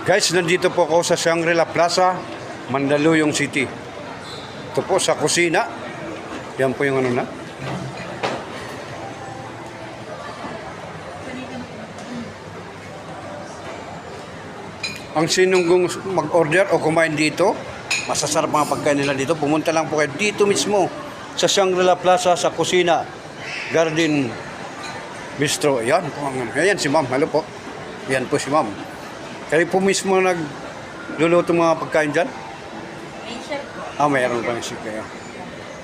Guys, nandito po ako sa Shangri-La Plaza, Mandaluyong City. Ito po sa kusina. Yan po yung ano na. Ang sinong mag-order o kumain dito, masasarap mga pagkain nila dito. Pumunta lang po kayo dito mismo sa Shangri-La Plaza sa kusina, Garden Bistro. Yan po ang ano. Yan si ma'am. Hello po. Yan po si ma'am. Kayo po mismo nagluluto mga pagkain dyan? May chef po. Mayroon pa ng chef kayo.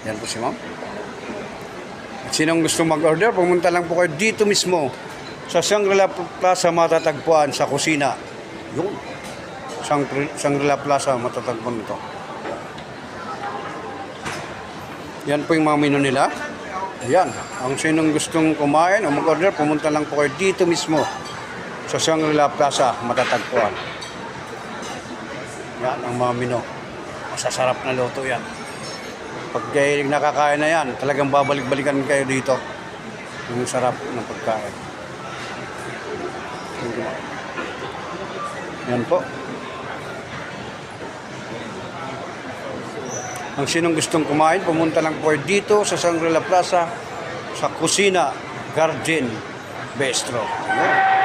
Yan po si ma'am. At sinong gusto mag-order, pumunta lang po kayo dito mismo sa Shangri-La Plaza matatagpuan sa kusina. Yun. Shangri-La Plaza matatagpuan ito. Yan po yung mga menu nila. Ayan. Ang sinong gustong kumain o mag-order, pumunta lang po kayo dito mismo sa Shangri-La Plaza matatagpuan. Yan ang mga menu. Masasarap na luto yan. Pag kayo nakakain na yan, talagang babalik-balikan kayo dito. Yung sarap ng pagkain. Yan po. Ang sinong gustong kumain, pumunta lang po dito sa Shangri-La Plaza sa kusina, Garden Bistro. Ayan.